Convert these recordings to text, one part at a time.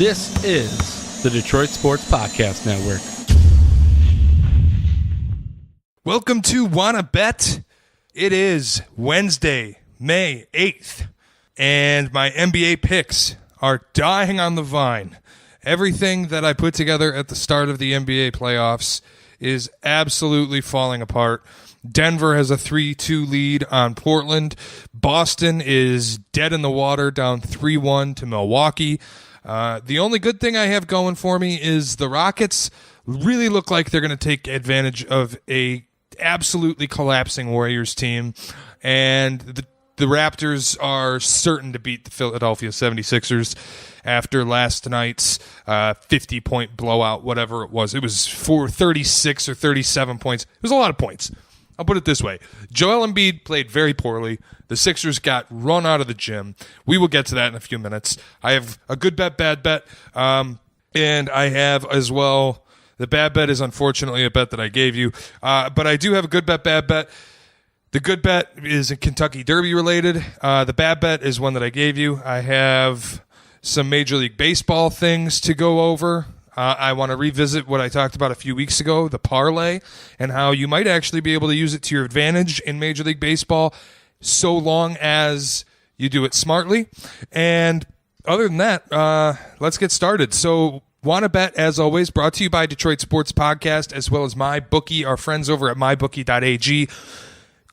This is the Detroit Sports Podcast Network. Welcome to Wanna Bet. It is Wednesday, May 8th, and my NBA picks are dying on the vine. Everything that I put together at the start of the NBA playoffs is absolutely falling apart. Denver has a 3-2 lead on Portland. Boston is dead in the water, down 3-1 to Milwaukee. The only good thing I have going for me is the Rockets really look like they're going to take advantage of a absolutely collapsing Warriors team, and the Raptors are certain to beat the Philadelphia 76ers after last night's 50-point blowout, whatever it was. It was for 36 or 37 points. It was a lot of points. I'll put it this way. Joel Embiid played very poorly. The Sixers got run out of the gym. We will get to that in a few minutes. I have a good bet, bad bet, and I have as well, the bad bet is unfortunately a bet that I gave you, but I do have a good bet, bad bet. The good bet is Kentucky Derby related. The bad bet is one that I gave you. I have some Major League Baseball things to go over. I want to revisit what I talked about a few weeks ago, the parlay, and how you might actually be able to use it to your advantage in Major League Baseball so long as you do it smartly. And other than that, let's get started. So, Wanna Bet, as always, brought to you by Detroit Sports Podcast, as well as MyBookie, our friends over at mybookie.ag.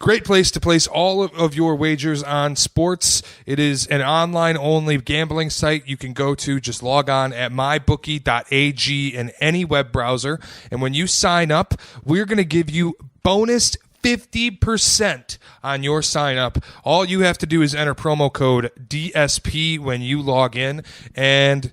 Great place to place all of your wagers on sports. It is an online-only gambling site you can go to. Just log on at mybookie.ag in any web browser. And when you sign up, we're going to give you bonus 50% on your sign up. All you have to do is enter promo code DSP when you log in, and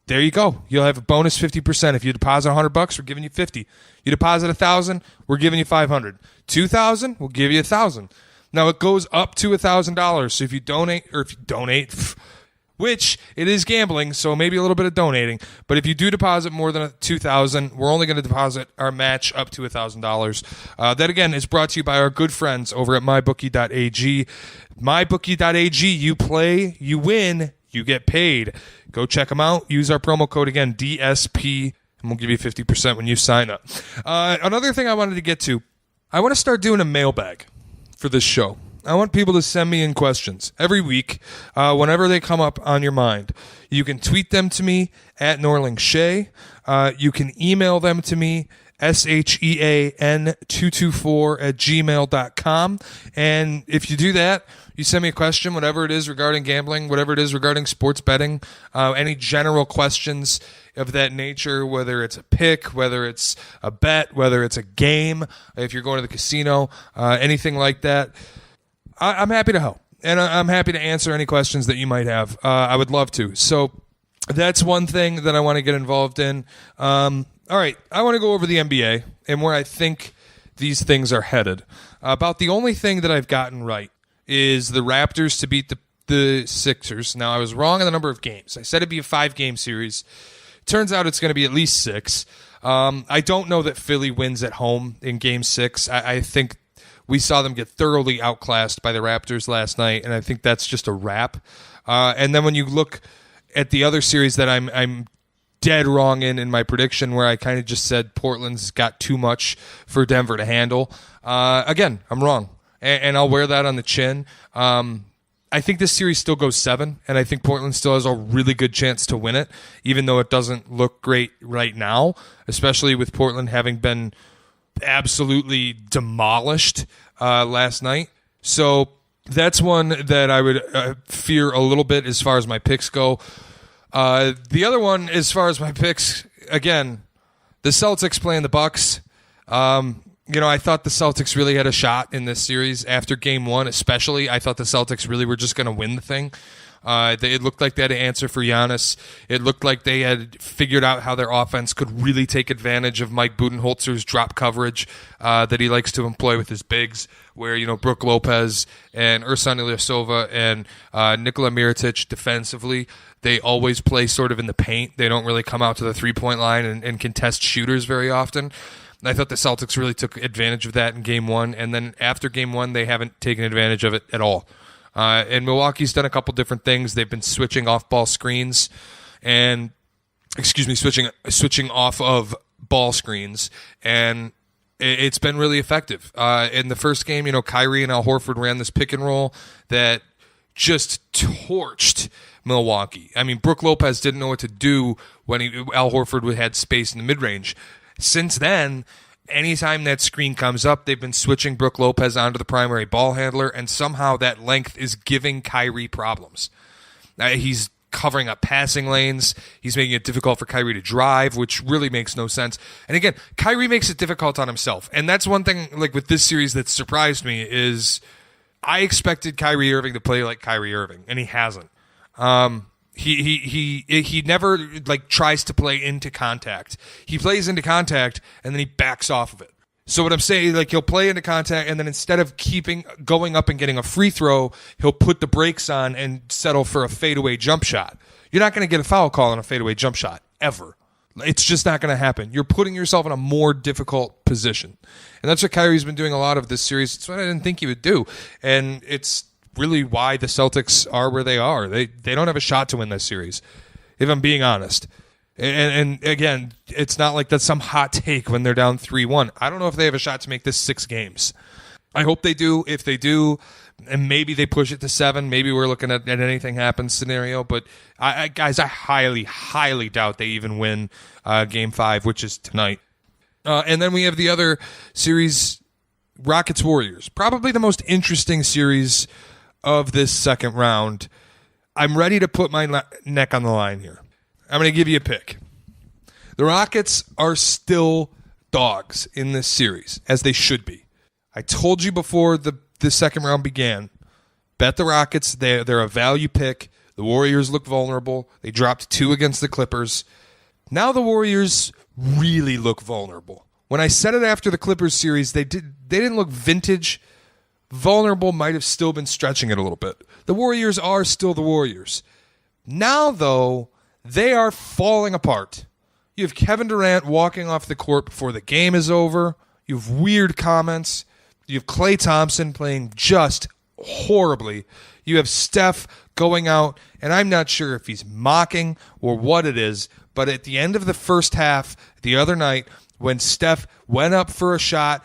there you go. You'll have a bonus 50%. If you deposit $100, we're giving you 50. You deposit $1,000, we're giving you $500. $2,000, we'll give you $1,000. Now it goes up to $1,000. So if you donate, which it is gambling, so maybe a little bit of donating. But if you do deposit more than $2,000, we're only going to deposit our match up to $1,000. That again is brought to you by our good friends over at mybookie.ag. Mybookie.ag. You play, you win, you get paid. Go check them out. Use our promo code again, DSP, and we'll give you 50% when you sign up. Another thing I wanted to get to, I want to start doing a mailbag for this show. I want people to send me in questions every week, whenever they come up on your mind. You can tweet them to me at Norling Shea. You can email them to me, SHEAN224@gmail.com. And if you do that, you send me a question, whatever it is regarding gambling, whatever it is regarding sports betting, any general questions of that nature, whether it's a pick, whether it's a bet, whether it's a game, if you're going to the casino, anything like that. I'm happy to help, and I'm happy to answer any questions that you might have. I would love to. So that's one thing that I want to get involved in. All right, I want to go over the NBA and where I think these things are headed. About the only thing that I've gotten right is the Raptors to beat the Sixers. Now, I was wrong on the number of games. I said it'd be a 5-game series. Turns out it's going to be at least 6. I don't know that Philly wins at home in Game 6. I think we saw them get thoroughly outclassed by the Raptors last night, and I think that's just a wrap. And then when you look at the other series that I'm dead wrong in my prediction, where I kind of just said Portland's got too much for Denver to handle, again, I'm wrong. And I'll wear that on the chin. I think this series still goes 7, and I think Portland still has a really good chance to win it, even though it doesn't look great right now, especially with Portland having been absolutely demolished last night. So that's one that I would fear a little bit as far as my picks go. The other one, as far as my picks, again, the Celtics playing the Bucks. I thought the Celtics really had a shot in this series after Game 1, especially. I thought the Celtics really were just going to win the thing. It looked like they had an answer for Giannis. It looked like they had figured out how their offense could really take advantage of Mike Budenholzer's drop coverage that he likes to employ with his bigs, where, Brook Lopez and Ersan Ilyasova and Nikola Mirotic defensively, they always play sort of in the paint. They don't really come out to the three-point line and contest shooters very often. I thought the Celtics really took advantage of that in Game 1, and then after Game 1, they haven't taken advantage of it at all. And Milwaukee's done a couple different things. They've been switching off-ball screens, and switching off of ball screens, and it's been really effective. In the first game, Kyrie and Al Horford ran this pick and roll that just torched Milwaukee. I mean, Brook Lopez didn't know what to do when Al Horford had space in the mid-range. Since then, anytime that screen comes up, they've been switching Brook Lopez onto the primary ball handler, and somehow that length is giving Kyrie problems. He's covering up passing lanes. He's making it difficult for Kyrie to drive, which really makes no sense. And again, Kyrie makes it difficult on himself. And that's one thing, like with this series, that surprised me is I expected Kyrie Irving to play like Kyrie Irving, and he hasn't. He never tries to play into contact. He plays into contact and then he backs off of it. So what I'm saying, he'll play into contact, and then instead of going up and getting a free throw, he'll put the brakes on and settle for a fadeaway jump shot. You're not going to get a foul call on a fadeaway jump shot, ever. It's just not going to happen. You're putting yourself in a more difficult position. And that's what Kyrie's been doing a lot of this series. It's what I didn't think he would do. And it's really why the Celtics are where they are. They don't have a shot to win this series, if I'm being honest. And again, it's not like that's some hot take when they're down 3-1. I don't know if they have a shot to make this 6 games. I hope they do. If they do, and maybe they push it to 7, maybe we're looking at an anything happens scenario. But guys, I highly, highly doubt they even win Game 5, which is tonight. And then we have the other series, Rockets-Warriors. Probably the most interesting series of this second round. I'm ready to put my neck on the line here. I'm going to give you a pick. The Rockets are still dogs in this series, as they should be. I told you before the second round began, bet the Rockets. They're a value pick. The Warriors look vulnerable. They dropped 2 against the Clippers. Now the Warriors really look vulnerable. When I said it after the Clippers series, they didn't look vintage. Vulnerable might have still been stretching it a little bit. The Warriors are still the Warriors. Now, though, they are falling apart. You have Kevin Durant walking off the court before the game is over. You have weird comments. You have Klay Thompson playing just horribly. You have Steph going out, and I'm not sure if he's mocking or what it is, but at the end of the first half the other night, when Steph went up for a shot,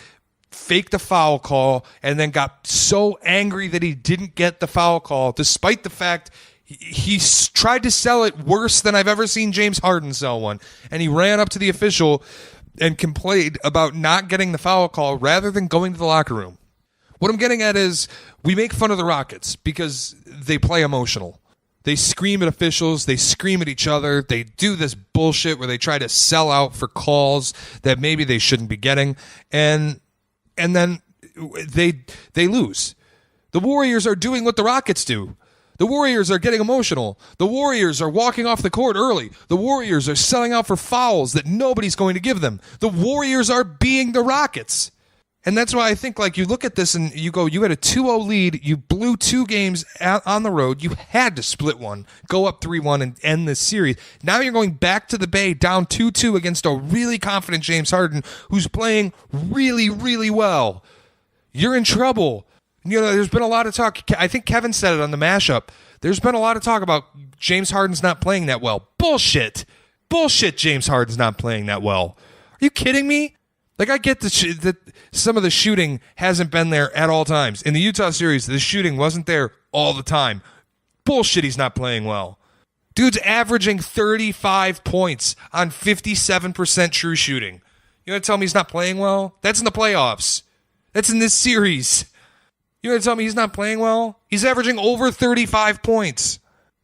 faked a foul call, and then got so angry that he didn't get the foul call, despite the fact he tried to sell it worse than I've ever seen James Harden sell one. And he ran up to the official and complained about not getting the foul call rather than going to the locker room. What I'm getting at is we make fun of the Rockets because they play emotional. They scream at officials. They scream at each other. They do this bullshit where they try to sell out for calls that maybe they shouldn't be getting. And then they lose. The Warriors are doing what the Rockets do. The Warriors are getting emotional. The Warriors are walking off the court early. The Warriors are selling out for fouls that nobody's going to give them. The Warriors are being the Rockets. And that's why I think, you look at this and you go, you had a 2-0 lead. You blew 2 games on the road. You had to split one, go up 3-1 and end this series. Now you're going back to the Bay down 2-2 against a really confident James Harden who's playing really, really well. You're in trouble. There's been a lot of talk. I think Kevin said it on the mashup. There's been a lot of talk about James Harden's not playing that well. Bullshit. James Harden's not playing that well. Are you kidding me? I get that some of the shooting hasn't been there at all times. In the Utah series, the shooting wasn't there all the time. Bullshit, he's not playing well. Dude's averaging 35 points on 57% true shooting. You want to tell me he's not playing well? That's in the playoffs. That's in this series. You want to tell me he's not playing well? He's averaging over 35 points.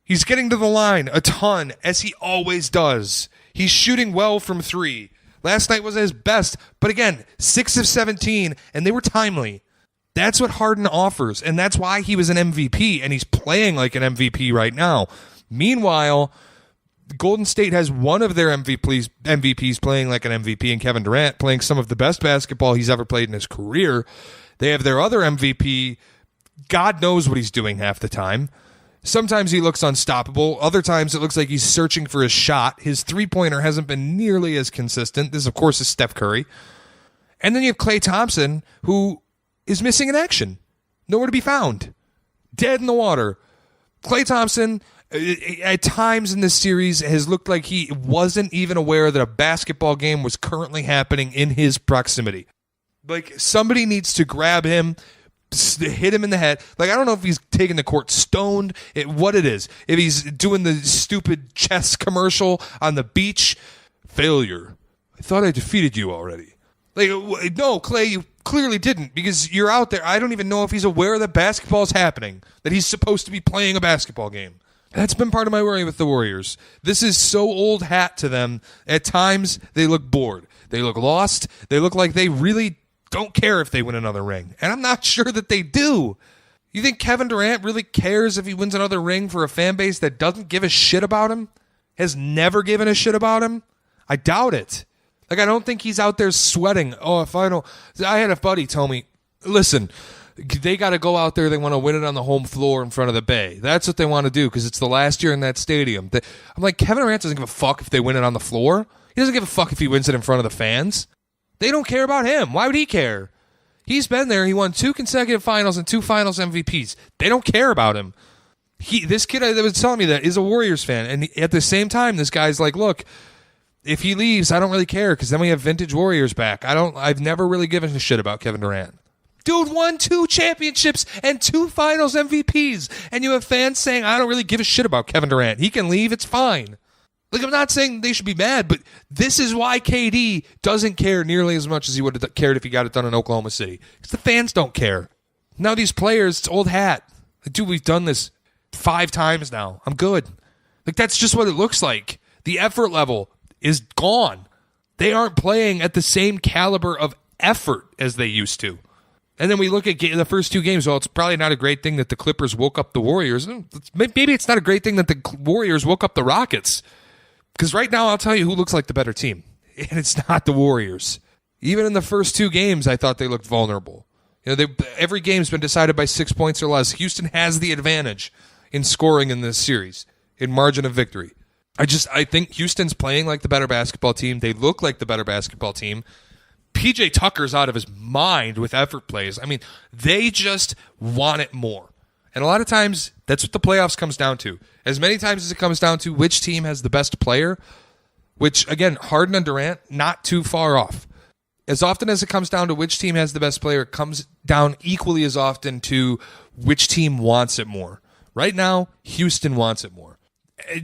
He's getting to the line a ton, as he always does. He's shooting well from 3. Last night was his best, but again, 6 of 17, and they were timely. That's what Harden offers, and that's why he was an MVP, and he's playing like an MVP right now. Meanwhile, Golden State has one of their MVPs playing like an MVP, and Kevin Durant playing some of the best basketball he's ever played in his career. They have their other MVP. God knows what he's doing half the time. Sometimes he looks unstoppable. Other times it looks like he's searching for a shot. His three-pointer hasn't been nearly as consistent. This, of course, is Steph Curry. And then you have Klay Thompson, who is missing in action. Nowhere to be found. Dead in the water. Klay Thompson At times in this series has looked like he wasn't even aware that a basketball game was currently happening in his proximity. Like, somebody needs to grab him, hit him in the head. Like, I don't know if he's taking the court stoned, what it is. If he's doing the stupid chess commercial on the beach. Failure. I thought I defeated you already. Like, no, Clay, you clearly didn't, because you're out there. I don't even know if he's aware that basketball's happening, that he's supposed to be playing a basketball game. That's been part of my worry with the Warriors. This is so old hat to them. At times, they look bored. They look lost. They look like they really don't care if they win another ring. And I'm not sure that they do. You think Kevin Durant really cares if he wins another ring for a fan base that doesn't give a shit about him? Has never given a shit about him? I doubt it. Like, I don't think he's out there sweating. Oh, if I don't... I had a buddy tell me, listen, they got to go out there. They want to win it on the home floor in front of the Bay. That's what they want to do because it's the last year in that stadium. I'm like, Kevin Durant doesn't give a fuck if they win it on the floor. He doesn't give a fuck if he wins it in front of the fans. They don't care about him. Why would he care? He's been there. He won 2 consecutive finals and 2 finals MVPs. They don't care about him. This kid that was telling me that is a Warriors fan. And at the same time, this guy's like, look, if he leaves, I don't really care because then we have vintage Warriors back. I've never really given a shit about Kevin Durant. Dude won 2 championships and 2 finals MVPs. And you have fans saying, I don't really give a shit about Kevin Durant. He can leave. It's fine. Like, I'm not saying they should be mad, but this is why KD doesn't care nearly as much as he would have cared if he got it done in Oklahoma City. Because the fans don't care. Now these players, it's old hat. Like, dude, we've done this 5 times now. I'm good. Like, that's just what it looks like. The effort level is gone. They aren't playing at the same caliber of effort as they used to. And then we look at the first 2 games. Well, it's probably not a great thing that the Clippers woke up the Warriors. Maybe it's not a great thing that the Warriors woke up the Rockets. Because right now, I'll tell you who looks like the better team. And it's not the Warriors. Even in the first 2 games, I thought they looked vulnerable. You know, every game's been decided by 6 points or less. Houston has the advantage in scoring in this series, in margin of victory. I think Houston's playing like the better basketball team. They look like the better basketball team. PJ Tucker's out of his mind with effort plays. I mean, they just want it more. And a lot of times, that's what the playoffs comes down to. As many times as it comes down to which team has the best player, which, again, Harden and Durant, not too far off. As often as it comes down to which team has the best player, it comes down equally as often to which team wants it more. Right now, Houston wants it more.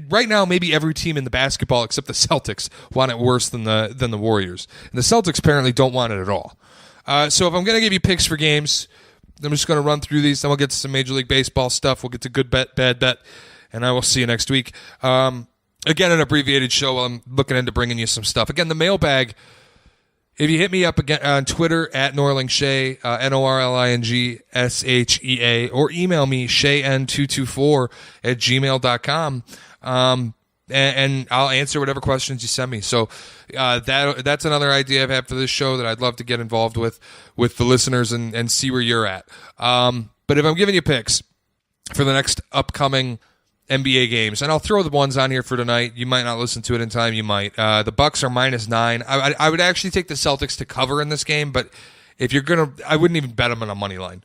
Right now, maybe every team in the basketball except the Celtics want it worse than the Warriors. And the Celtics apparently don't want it at all. So if I'm going to give you picks for games, I'm just going to run through these. Then we'll get to some Major League Baseball stuff. We'll get to good bet, bad bet, and I will see you next week. Again, an abbreviated show. I'm looking into bringing you some stuff. Again, the mailbag. If you hit me up again on Twitter at Norling Shea, NorlingShea, or email me shayn224 at gmail.com, and I'll answer whatever questions you send me. So that's another idea I've had for this show that I'd love to get involved with the listeners and see where you're at. But if I'm giving you picks for the next upcoming NBA games, and I'll throw the ones on here for tonight. You might not listen to it in time. You might. The Bucks are -9. I would actually take the Celtics to cover in this game, but if you're gonna, I wouldn't even bet them on a money line.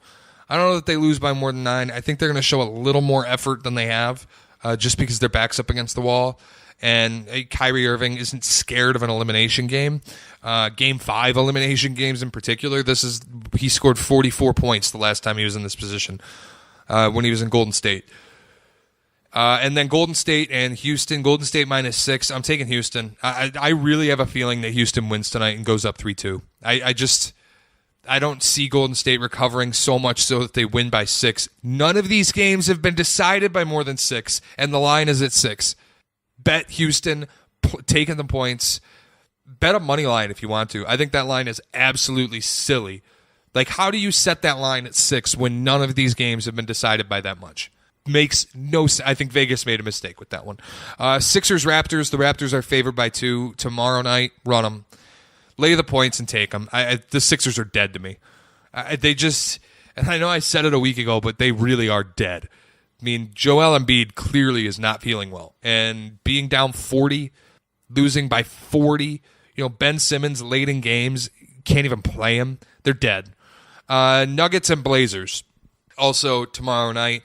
I don't know that they lose by more than 9. I think they're gonna show a little more effort than they have, just because their back's up against the wall, and Kyrie Irving isn't scared of an elimination game. Game 5 elimination games in particular. He scored 44 points the last time he was in this position when he was in Golden State. And then Golden State and Houston. Golden State -6. I'm taking Houston. I really have a feeling that Houston wins tonight and goes up 3-2. I don't see Golden State recovering so much so that they win by 6. None of these games have been decided by more than 6, and the line is at 6. Bet Houston taking the points. Bet a money line if you want to. I think that line is absolutely silly. Like, how do you set that line at 6 when none of these games have been decided by that much? Makes no sense. I think Vegas made a mistake with that one. Sixers, Raptors. The Raptors are favored by 2 tomorrow night. Run them. Lay the points and take them. The Sixers are dead to me. And I know I said it a week ago, but they really are dead. I mean, Joel Embiid clearly is not feeling well. And being down 40, losing by 40, Ben Simmons late in games, can't even play him. They're dead. Nuggets and Blazers. Also tomorrow night.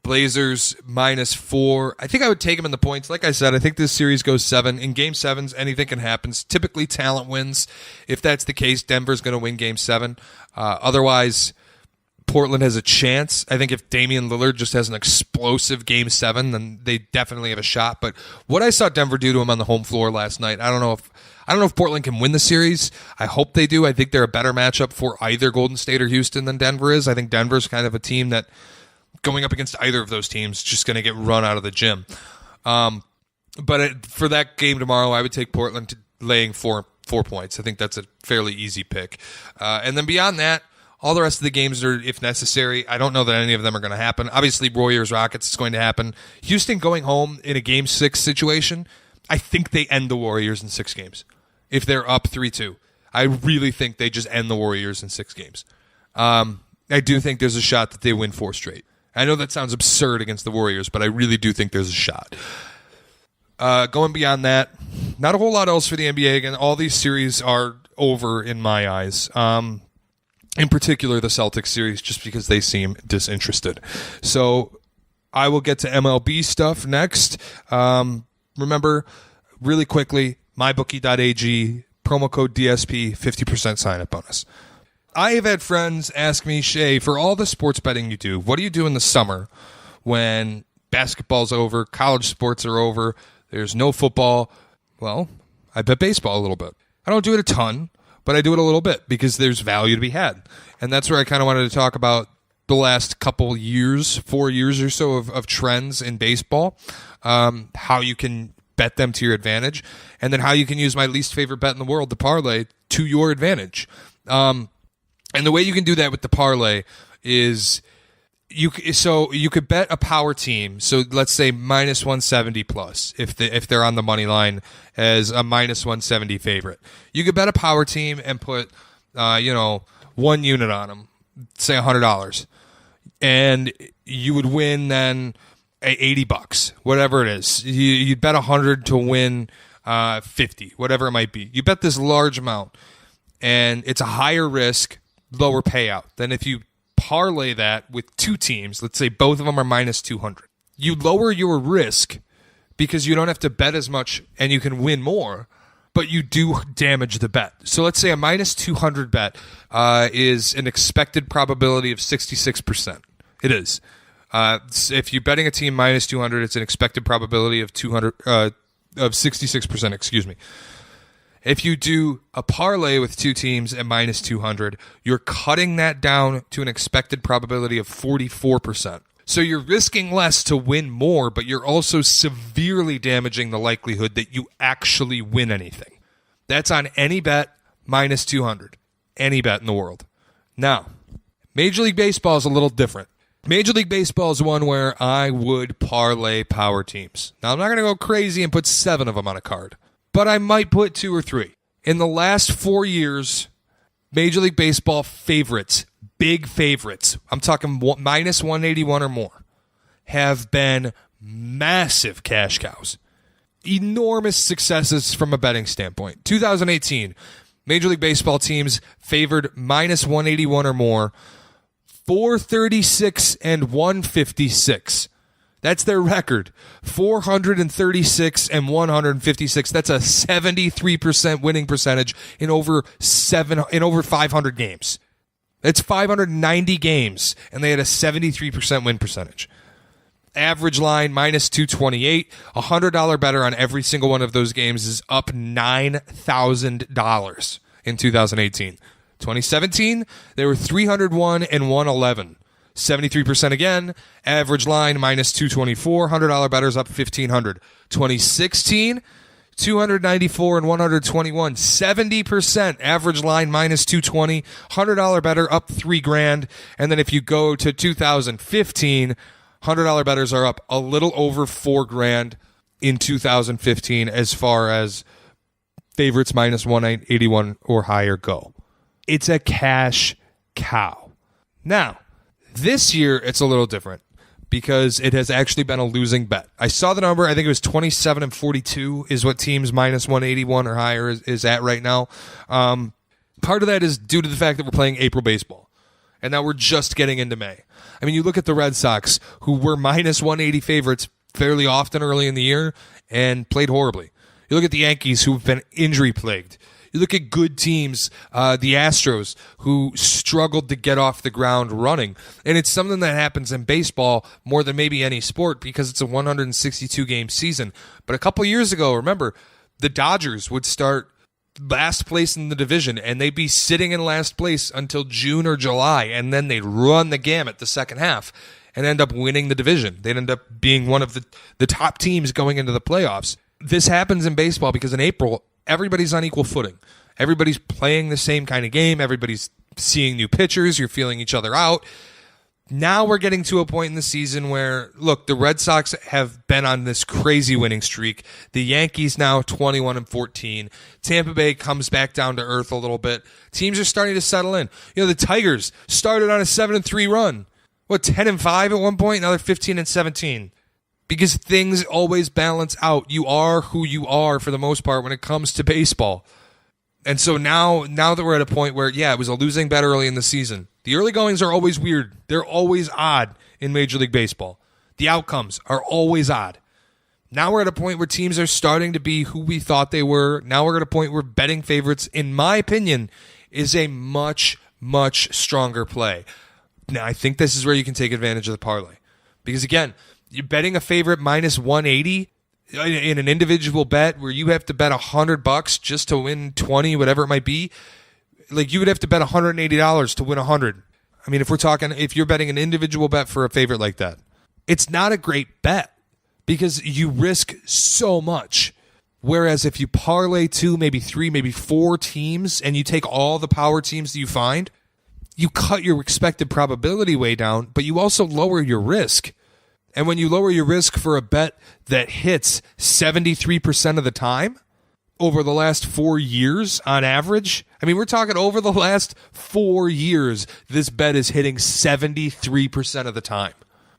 Blazers -4. I think I would take them in the points. Like I said, I think this series goes 7. In Game 7s, anything can happen. Typically, talent wins. If that's the case, Denver's going to win Game 7. Otherwise, Portland has a chance. I think if Damian Lillard just has an explosive Game 7, then they definitely have a shot. But what I saw Denver do to him on the home floor last night, I don't know if Portland can win the series. I hope they do. I think they're a better matchup for either Golden State or Houston than Denver is. I think Denver's kind of a team that, going up against either of those teams, just going to get run out of the gym. But for that game tomorrow, I would take Portland to laying 4 points. I think that's a fairly easy pick. And then beyond that, all the rest of the games are, if necessary. I don't know that any of them are going to happen. Obviously, Warriors-Rockets is going to happen. Houston going home in a Game 6 situation, I think they end the Warriors in 6 games. If they're up 3-2, I really think they just end the Warriors in 6 games. I do think there's a shot that they win 4 straight. I know that sounds absurd against the Warriors, but I really do think there's a shot. Going beyond that, not a whole lot else for the NBA. Again, all these series are over in my eyes. In particular, the Celtics series, just because they seem disinterested. So I will get to MLB stuff next. Remember, really quickly, mybookie.ag, promo code DSP, 50% sign-up bonus. I have had friends ask me, Shea, for all the sports betting you do, what do you do in the summer when basketball's over, college sports are over, there's no football? Well, I bet baseball a little bit. I don't do it a ton, but I do it a little bit because there's value to be had. And that's where I kind of wanted to talk about the last couple years, 4 years or so of trends in baseball, how you can bet them to your advantage, and then how you can use my least favorite bet in the world, the parlay, to your advantage. And the way you can do that with the parlay is you could bet a power team. So let's say -170 plus if they're on the money line as a -170 favorite. You could bet a power team and put 1 unit on them, say $100, and you would win then $80, whatever it is. You'd bet 100 to win 50, whatever it might be. You bet this large amount, and it's a higher risk, lower payout than if you parlay that with 2 teams. Let's say both of them are -200. You lower your risk because you don't have to bet as much and you can win more, but you do damage the bet. So let's say a -200 bet is an expected probability of 66%. It is. If you're betting a team -200, it's an expected probability of 66%. Excuse me. If you do a parlay with 2 teams at -200, you're cutting that down to an expected probability of 44%. So you're risking less to win more, but you're also severely damaging the likelihood that you actually win anything. That's on any bet -200. Any bet in the world. Now, Major League Baseball is a little different. Major League Baseball is one where I would parlay power teams. Now, I'm not going to go crazy and put 7 of them on a card, but I might put 2 or 3. In the last 4 years, Major League Baseball favorites, big favorites, I'm talking -181 or more, have been massive cash cows. Enormous successes from a betting standpoint. 2018, Major League Baseball teams favored -181 or more, 436 and 156. That's their record. 436 and 156. That's a 73% winning percentage in over 500 games. That's 590 games, and they had a 73% win percentage. Average line -228. $100 better on every single one of those games is up $9,000 in 2018. 2017, they were 301 and 111. 73% again. Average line -224. $100 betters up $1,500. 2016, 294 and 121. 70%. Average line -220. $100 better up $3,000. And then if you go to 2015, $100 betters are up a little over $4,000 in 2015 as far as favorites -181 or higher go. It's a cash cow. Now, this year, it's a little different because it has actually been a losing bet. I saw the number. I think it was 27 and 42 is what teams -181 or higher is at right now. Part of that is due to the fact that we're playing April baseball. and now we're just getting into May. I mean, you look at the Red Sox, who were minus 180 favorites fairly often early in the year and played horribly. You look at the Yankees, who've been injury-plagued. You look at good teams, the Astros, who struggled to get off the ground running. And it's something that happens in baseball more than maybe any sport because it's a 162-game season. But a couple years ago, remember, the Dodgers would start last place in the division, and they'd be sitting in last place until June or July, and then they'd run the gamut the second half and end up winning the division. They'd end up being one of the top teams going into the playoffs. This happens in baseball because in April, everybody's on equal footing. Everybody's playing the same kind of game. Everybody's seeing new pitchers. You're feeling each other out. Now we're getting to a point in the season where, look, the Red Sox have been on this crazy winning streak. The Yankees now 21-14. Tampa Bay comes back down to earth a little bit. Teams are starting to settle in. You know, the Tigers started on a 7-3 run. 10-5 at one point? Now they're 15-17. Because things always balance out. You are who you are for the most part when it comes to baseball. And so now that we're at a point where, it was a losing bet early in the season. The early goings are always weird. They're always odd in Major League Baseball. The outcomes are always odd. Now we're at a point where teams are starting to be who we thought they were. Now we're at a point where betting favorites, in my opinion, is a much, much stronger play. Now, I think this is where you can take advantage of the parlay. Because, again, you're betting a favorite minus 180 in an individual bet where you have to bet $100 just to win 20, whatever it might be. Like, you would have to bet $180 to win 100. I mean, if you're betting an individual bet for a favorite like that, it's not a great bet because you risk so much. Whereas if you parlay 2, maybe 3, maybe 4 teams and you take all the power teams that you find, you cut your expected probability way down, but you also lower your risk. And when you lower your risk for a bet that hits 73% of the time over the last 4 years on average, I mean, we're talking over the last 4 years, this bet is hitting 73% of the time.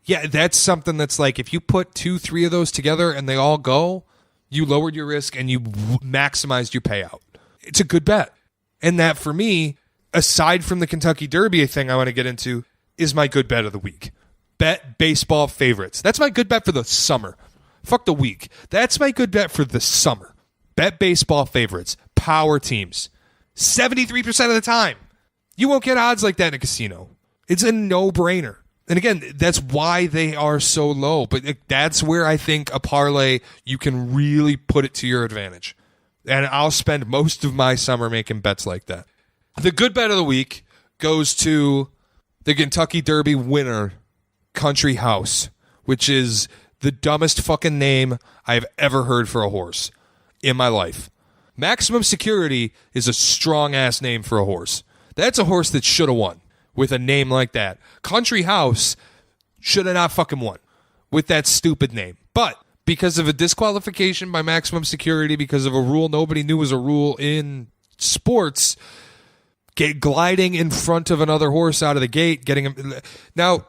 Yeah, that's something that's like if you put 2, 3 of those together and they all go, you lowered your risk and you maximized your payout. It's a good bet. And that for me, aside from the Kentucky Derby thing I want to get into, is my good bet of the week. Bet baseball favorites. That's my good bet for the summer. Fuck the week. That's my good bet for the summer. Bet baseball favorites. Power teams. 73% of the time. You won't get odds like that in a casino. It's a no-brainer. And again, that's why they are so low. But that's where I think a parlay, you can really put it to your advantage. And I'll spend most of my summer making bets like that. The good bet of the week goes to the Kentucky Derby winner, Country House, which is the dumbest fucking name I've ever heard for a horse in my life. Maximum Security is a strong-ass name for a horse. That's a horse that should have won with a name like that. Country House should have not fucking won with that stupid name. But because of a disqualification by Maximum Security, because of a rule nobody knew was a rule in sports, gliding in front of another horse out of the gate, getting him... Now,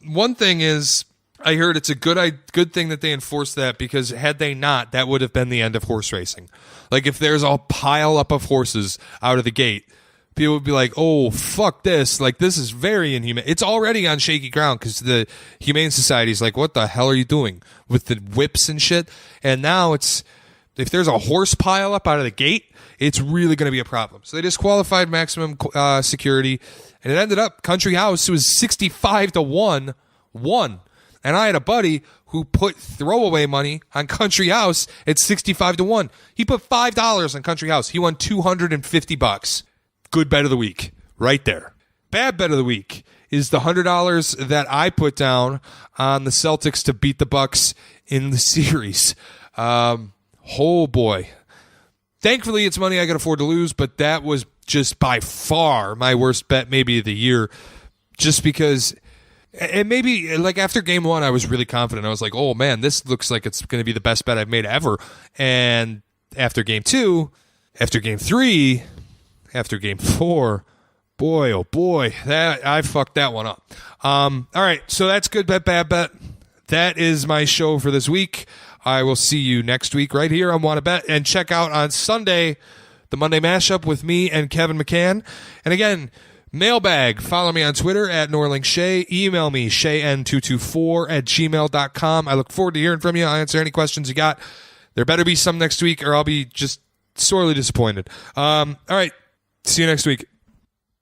one thing is, I heard it's a good thing that they enforced that because had they not, that would have been the end of horse racing. Like if there's a pile up of horses out of the gate, people would be like, oh, fuck this. Like this is very inhuman. It's already on shaky ground because the Humane Society's like, what the hell are you doing with the whips and shit? And now it's, if there's a horse pile up out of the gate, it's really going to be a problem. So they disqualified Maximum Security. And it ended up Country House, who was 65-1, won. And I had a buddy who put throwaway money on Country House at 65-1. He put $5 on Country House. He won $250. Good bet of the week, right there. Bad bet of the week is the $100 that I put down on the Celtics to beat the Bucks in the series. Oh boy. Thankfully, it's money I can afford to lose, but that was just by far my worst bet maybe of the year, just because, and maybe like after game 1, I was really confident. I was like, oh man, this looks like it's going to be the best bet I've made ever. And after game 2, after game 3, after game 4, boy, oh boy, that I fucked that one up. All right, so that's good bet, bad bet. That is my show for this week. I will see you next week right here on Wanna Bet, and check out on Sunday the Monday Mashup with me and Kevin McCann. And again, Mailbag. Follow me on Twitter at Norling Shea. Email me, shayn224@gmail.com. I look forward to hearing from you. I'll answer any questions you got. There better be some next week or I'll be just sorely disappointed. All right. See you next week.